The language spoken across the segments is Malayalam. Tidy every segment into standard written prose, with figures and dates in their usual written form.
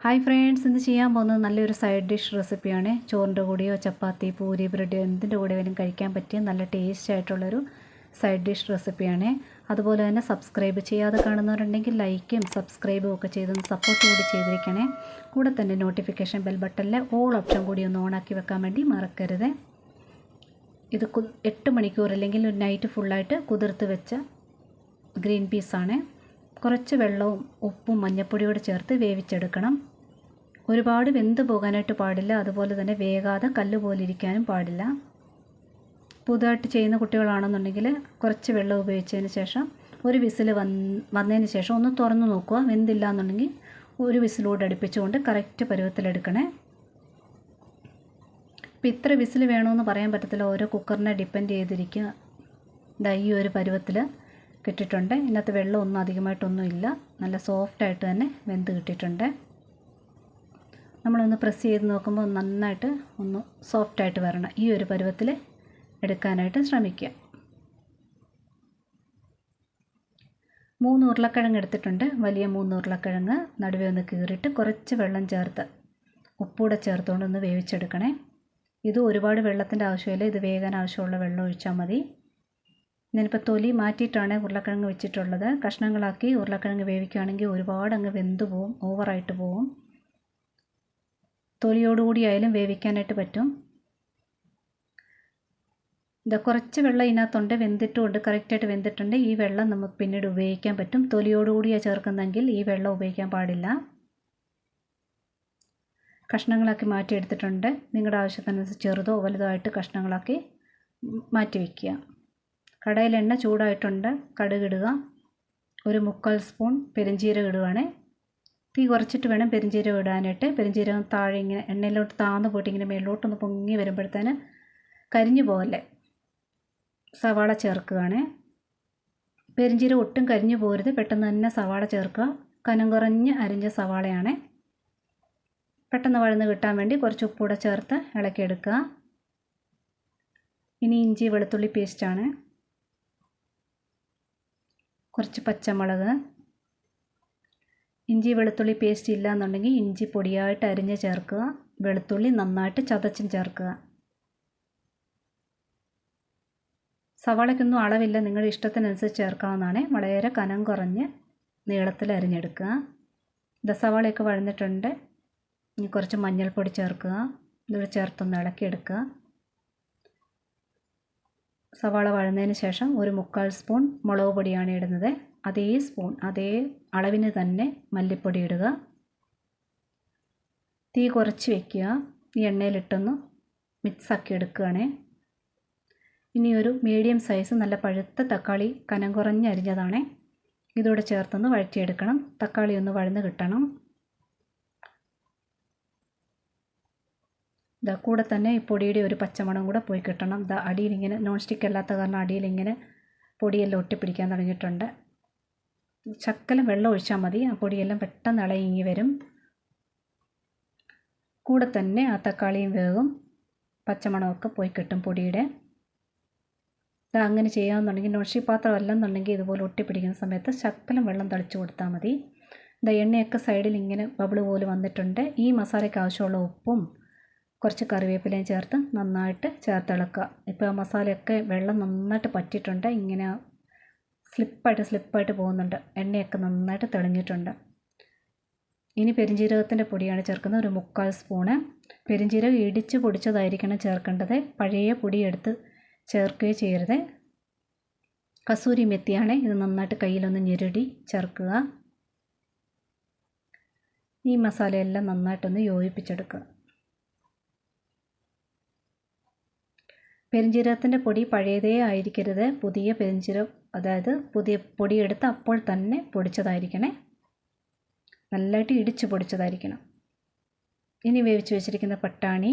ഹായ് ഫ്രണ്ട്സ്, ഇന്ന് ചെയ്യാൻ പോകുന്നത് നല്ലൊരു സൈഡ് ഡിഷ് റെസിപ്പിയാണ്. ചോറിൻ്റെ കൂടെയോ ചപ്പാത്തി, പൂരി, ബ്രെഡ് എന്തിൻ്റെ കൂടെ വേണം കഴിക്കാൻ പറ്റിയ നല്ല ടേസ്റ്റ് ആയിട്ടുള്ളൊരു സൈഡ് ഡിഷ് റെസിപ്പിയാണ്. അതുപോലെ തന്നെ സബ്സ്ക്രൈബ് ചെയ്യാതെ കാണുന്നവരുണ്ടെങ്കിൽ ലൈക്കും സബ്സ്ക്രൈബും ഒക്കെ ചെയ്തൊന്ന് സപ്പോർട്ട് കൂടി ചെയ്തിരിക്കണേ. കൂടെ തന്നെ നോട്ടിഫിക്കേഷൻ ബെൽ ബട്ടണിലെ ഓൾ ഓപ്ഷൻ കൂടി ഒന്ന് ഓണാക്കി വെക്കാൻ വേണ്ടി മറക്കരുത്. ഇത് 8 മണിക്കൂർ അല്ലെങ്കിൽ ഒരു നൈറ്റ് ഫുള്ളായിട്ട് കുതിർത്ത് വെച്ച ഗ്രീൻ പീസാണ്. കുറച്ച് വെള്ളവും ഉപ്പും മഞ്ഞൾപ്പൊടിയോട് ചേർത്ത് വേവിച്ചെടുക്കണം. ഒരുപാട് വെന്ത് പോകാനായിട്ട് പാടില്ല, അതുപോലെ തന്നെ വേകാതെ കല്ല് പോലെ ഇരിക്കാനും പാടില്ല. പുതുതായിട്ട് ചെയ്യുന്ന കുട്ടികളാണെന്നുണ്ടെങ്കിൽ കുറച്ച് വെള്ളം ഉപയോഗിച്ചതിന് ശേഷം ഒരു വിസിൽ വന്നതിന് ശേഷം ഒന്ന് തുറന്ന് നോക്കുക. വെന്തില്ല എന്നുണ്ടെങ്കിൽ ഒരു വിസിലൂടെ അടുപ്പിച്ചുകൊണ്ട് കറക്റ്റ് പരുവത്തിലെടുക്കണേ. ഇപ്പം ഇത്ര വിസിൽ വേണമെന്ന് പറയാൻ പറ്റത്തില്ല, ഓരോ കുക്കറിനെ ഡിപ്പെൻഡ് ചെയ്തിരിക്കുക. ഈ ഒരു പരുവത്തിൽ കിട്ടിയിട്ടുണ്ട്. ഇതിനകത്ത് വെള്ളമൊന്നും അധികമായിട്ടൊന്നും ഇല്ല, നല്ല സോഫ്റ്റായിട്ട് തന്നെ വെന്ത് കിട്ടിയിട്ടുണ്ട്. നമ്മളൊന്ന് പ്രസ് ചെയ്ത് നോക്കുമ്പോൾ നന്നായിട്ട് ഒന്ന് സോഫ്റ്റായിട്ട് വരണം. ഈ ഒരു പരുവത്തിൽ എടുക്കാനായിട്ട് ശ്രമിക്കുക. 3 ഉരുളക്കിഴങ്ങ് എടുത്തിട്ടുണ്ട്. വലിയ 3 ഉരുളക്കിഴങ്ങ് നടുവേ ഒന്ന് കീറിയിട്ട് കുറച്ച് വെള്ളം ചേർത്ത് ഉപ്പൂടെ ചേർത്തുകൊണ്ട് ഒന്ന് വേവിച്ചെടുക്കണേ. ഇത് ഒരുപാട് വെള്ളത്തിൻ്റെ ആവശ്യമില്ല, ഇത് വേകാൻ ആവശ്യമുള്ള വെള്ളം ഒഴിച്ചാൽ മതി. ഞാനിപ്പോൾ തൊലി മാറ്റിയിട്ടാണ് ഉരുളക്കിഴങ്ങ് വെച്ചിട്ടുള്ളത്. കഷ്ണങ്ങളാക്കി ഉരുളക്കിഴങ്ങ് വേവിക്കുകയാണെങ്കിൽ ഒരുപാട് അങ്ങ് വെന്ത് പോവും, ഓവറായിട്ട് പോവും. തൊലിയോടുകൂടി ആയാലും വേവിക്കാനായിട്ട് പറ്റും. കുറച്ച് വെള്ളം ഇതിനകത്തുണ്ട്, വെന്തിട്ടുമുണ്ട്, കറക്റ്റായിട്ട് വെന്തിട്ടുണ്ട്. ഈ വെള്ളം നമുക്ക് പിന്നീട് ഉപയോഗിക്കാൻ പറ്റും. തൊലിയോടുകൂടിയാണ് ചേർക്കുന്നതെങ്കിൽ ഈ വെള്ളം ഉപയോഗിക്കാൻ പാടില്ല. കഷ്ണങ്ങളാക്കി മാറ്റിയെടുത്തിട്ടുണ്ട്. നിങ്ങളുടെ ആവശ്യത്തിനനുസരിച്ച് ചെറുതോ വലുതോ ആയിട്ട് കഷ്ണങ്ങളാക്കി മാറ്റി വയ്ക്കുക. കടായിൽ എണ്ണ ചൂടായിട്ടുണ്ട്. കടുകിടുക. ഒരു 3/4 സ്പൂൺ പെരുംജീരകം ഇടുവാണ്. തീ കുറച്ചിട്ട് വേണം പെരുംജീരകം ഇടാനായിട്ട്. പെരുംജീരകം താഴെ ഇങ്ങനെ എണ്ണയിലോട്ട് താഴ്ന്നു പോയിട്ട് ഇങ്ങനെ മേളിലോട്ടൊന്ന് പൊങ്ങി വരുമ്പോഴത്തേന് കരിഞ്ഞു പോകല്ലേ. സവാള ചേർക്കുകയാണ്. പെരുംജീരകം ഒട്ടും കരിഞ്ഞു പോകരുത്, പെട്ടെന്ന് തന്നെ സവാള ചേർക്കുക. കനം കുറഞ്ഞ് അരിഞ്ഞ സവാളയാണ്. പെട്ടെന്ന് വഴന്ന് കിട്ടാൻ വേണ്ടി കുറച്ച് ഉപ്പൂടെ ചേർത്ത് ഇളക്കിയെടുക്കുക. ഇനി ഇഞ്ചി വെളുത്തുള്ളി പേസ്റ്റാണ്. കുറച്ച് പച്ചമുളക്. ഇഞ്ചി വെളുത്തുള്ളി പേസ്റ്റ് ഇല്ല എന്നുണ്ടെങ്കിൽ ഇഞ്ചി പൊടിയായിട്ട് അരിഞ്ഞ് ചേർക്കുക. വെളുത്തുള്ളി നന്നായിട്ട് ചതച്ചും ചേർക്കുക. സവാളയ്ക്കൊന്നും അളവില്ല, നിങ്ങളുടെ ഇഷ്ടത്തിനനുസരിച്ച് ചേർക്കാവുന്നതാണ്. വളരെ കനം കുറഞ്ഞ് നീളത്തിൽ അരിഞ്ഞെടുക്കുക. സവാളയൊക്കെ വഴന്നിട്ടുണ്ട്. ഇനി കുറച്ച് മഞ്ഞൾപ്പൊടി ചേർക്കുക. ഇതിൽ ചേർത്തൊന്ന് ഇളക്കിയെടുക്കുക. സവാള വഴന്നതിന് ശേഷം ഒരു 3/4 സ്പൂൺ മുളക് പൊടിയാണ് ഇടുന്നത്. അതേ അളവിന് തന്നെ മല്ലിപ്പൊടി ഇടുക. തീ കുറച്ച് വയ്ക്കുക. ഈ എണ്ണയിലിട്ടൊന്ന് മിക്സാക്കി എടുക്കുകയാണ്. ഇനി ഒരു മീഡിയം സൈസ് നല്ല പഴുത്ത തക്കാളി കനം കുറഞ്ഞ് അരിഞ്ഞതാണ്. ഇതോടെ ചേർത്തൊന്ന് വഴറ്റിയെടുക്കണം. തക്കാളി ഒന്ന് വഴന്ന് കിട്ടണം. കൂടെ തന്നെ ഈ പൊടിയുടെ ഒരു പച്ചമണം കൂടെ പോയി കിട്ടണം. അടിയിലിങ്ങനെ നോൺ സ്റ്റിക്ക് അല്ലാത്ത കാരണം അടിയിലിങ്ങനെ പൊടിയെല്ലാം ഒട്ടിപ്പിടിക്കാൻ തുടങ്ങിയിട്ടുണ്ട്. ശകലം വെള്ളം ഒഴിച്ചാൽ മതി, ആ പൊടിയെല്ലാം പെട്ടെന്ന് ഇളകി വരും. കൂടെ തന്നെ ആ തക്കാളിയും വേവും പച്ചമണമൊക്കെ പോയി കിട്ടും പൊടിയുടെ. അങ്ങനെ ചെയ്യാമെന്നുണ്ടെങ്കിൽ നോൺ സ്റ്റിക്ക് പാത്രം അല്ലെന്നുണ്ടെങ്കിൽ ഇതുപോലെ ഒട്ടിപ്പിടിക്കുന്ന സമയത്ത് ശകലം വെള്ളം തളിച്ചു കൊടുത്താൽ മതി. എണ്ണയൊക്കെ സൈഡിൽ ഇങ്ങനെ ബബിൾ പോലെ വന്നിട്ടുണ്ട്. ഈ മസാലയ്ക്ക് ആവശ്യമുള്ള ഉപ്പും കുറച്ച് കറിവേപ്പിലയും ചേർത്ത് നന്നായിട്ട് ചേർത്തിളക്കുക. ഇപ്പോൾ ആ മസാലയൊക്കെ വെള്ളം നന്നായിട്ട് പറ്റിയിട്ടുണ്ട്. ഇങ്ങനെ സ്ലിപ്പായിട്ട് പോകുന്നുണ്ട്. എണ്ണയൊക്കെ നന്നായിട്ട് തെളിഞ്ഞിട്ടുണ്ട്. ഇനി പെരുംജീരകത്തിൻ്റെ പൊടിയാണ് ചേർക്കുന്നത്. ഒരു 3/4 സ്പൂണ്. പെരുംജീരകം ഇടിച്ച് പൊടിച്ചതായിരിക്കണം ചേർക്കേണ്ടത്, പഴയ പൊടി എടുത്ത് ചേർക്കുകയോ ചെയ്യരുത്. കസൂരി മെത്തിയാണ്. ഇത് നന്നായിട്ട് കയ്യിലൊന്ന് ഞെരടി ചേർക്കുക. ഈ മസാലയെല്ലാം നന്നായിട്ടൊന്ന് യോജിപ്പിച്ചെടുക്കുക. പെരുംജീരകത്തിൻ്റെ പൊടി പഴയതേ ആയിരിക്കരുത്, പുതിയ പെരുംജീരകം, അതായത് പുതിയ പൊടിയെടുത്ത് അപ്പോൾ തന്നെ പൊടിച്ചതായിരിക്കണേ. നല്ലതായിട്ട് ഇടിച്ച് പൊടിച്ചതായിരിക്കണം. ഇനി വേവിച്ച് വെച്ചിരിക്കുന്ന പട്ടാണി,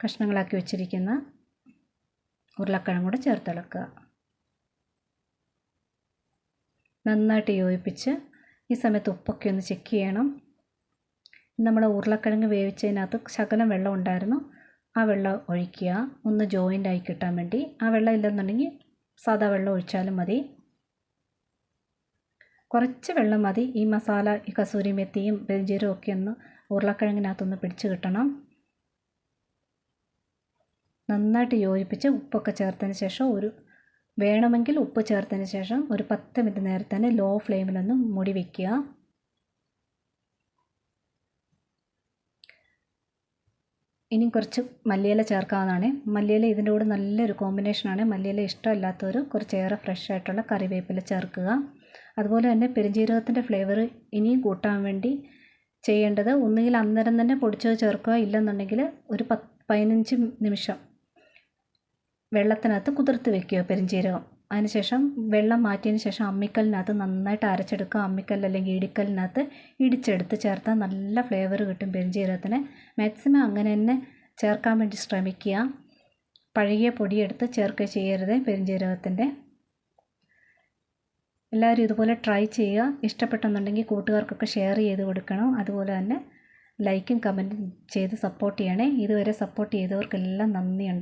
കഷ്ണങ്ങളാക്കി വെച്ചിരിക്കുന്ന ഉരുളക്കിഴങ്ങ് കൂടെ ചേർത്തിളക്കുക. നന്നായിട്ട് യോജിപ്പിച്ച് ഈ സമയത്ത് ഉപ്പൊക്കെ ഒന്ന് ചെക്ക് ചെയ്യണം. നമ്മൾ ഉരുളക്കിഴങ്ങ് വേവിച്ചതിനകത്ത് ശകലം വെള്ളം ഉണ്ടായിരുന്നു, ആ വെള്ളം ഒഴിക്കുക, ഒന്ന് ജോയിൻ്റ് ആയി കിട്ടാൻ വേണ്ടി. ആ വെള്ളം ഇല്ലെന്നുണ്ടെങ്കിൽ സാധാ വെള്ളം ഒഴിച്ചാലും മതി. കുറച്ച് വെള്ളം മതി. ഈ മസാല, ഈ കസൂരി മെത്തിയും പെരുംജീരകവും ഒക്കെ ഒന്ന് ഉരുളക്കിഴങ്ങിനകത്തൊന്ന് പിടിച്ച് കിട്ടണം. നന്നായിട്ട് യോജിപ്പിച്ച് ഉപ്പൊക്കെ ചേർത്തതിന് ശേഷം വേണമെങ്കിൽ ഉപ്പ് ചേർത്തതിന് ശേഷം ഒരു 10 മിനിറ്റ് നേരം തന്നെ ലോ ഫ്ലെയിമിലൊന്ന് മൂടി വയ്ക്കുക. ഇനി കുറച്ച് മല്ലിയില ചേർക്കാവുന്നതാണ്. മല്ലിയില ഇതിൻ്റെ കൂടെ നല്ലൊരു കോമ്പിനേഷനാണ്. മല്ലിയില ഇഷ്ടമില്ലാത്തവർ കുറച്ചേറെ ഫ്രഷ് ആയിട്ടുള്ള കറിവേപ്പില ചേർക്കുക. അതുപോലെ തന്നെ പെരുംജീരകത്തിൻ്റെ ഫ്ലേവർ ഇനിയും കൂട്ടാൻ വേണ്ടി ചെയ്യേണ്ടത്, ഒന്നുകിൽ അന്നേരം തന്നെ പൊടിച്ചത് ചേർക്കുക, ഇല്ലെന്നുണ്ടെങ്കിൽ ഒരു 15 നിമിഷം വെള്ളത്തിനകത്ത് കുതിർത്ത് വെക്കുക പെരുംജീരകം. അതിനുശേഷം വെള്ളം മാറ്റിയതിന് ശേഷം അമ്മിക്കല്ലിനകത്ത് നന്നായിട്ട് അരച്ചെടുക്കുക. അമ്മിക്കല്ല് അല്ലെങ്കിൽ ഇടിക്കല്ലിനകത്ത് ഇടിച്ചെടുത്ത് ചേർത്താൽ നല്ല ഫ്ലേവർ കിട്ടും പെരുംജീരകത്തിന്. മാക്സിമം അങ്ങനെ തന്നെ ചേർക്കാൻ വേണ്ടി ശ്രമിക്കുക. പഴകിയ പൊടിയെടുത്ത് ചേർക്കുക ചെയ്യരുത് പെരുംജീരകത്തിൻ്റെ. എല്ലാവരും ഇതുപോലെ ട്രൈ ചെയ്യുക. ഇഷ്ടപ്പെട്ടെന്നുണ്ടെങ്കിൽ കൂട്ടുകാർക്കൊക്കെ ഷെയർ ചെയ്ത് കൊടുക്കണം. അതുപോലെ തന്നെ ലൈക്കും കമൻറ്റും ചെയ്ത് സപ്പോർട്ട് ചെയ്യണേ. ഇതുവരെ സപ്പോർട്ട് ചെയ്തവർക്കെല്ലാം നന്ദിയുണ്ട്.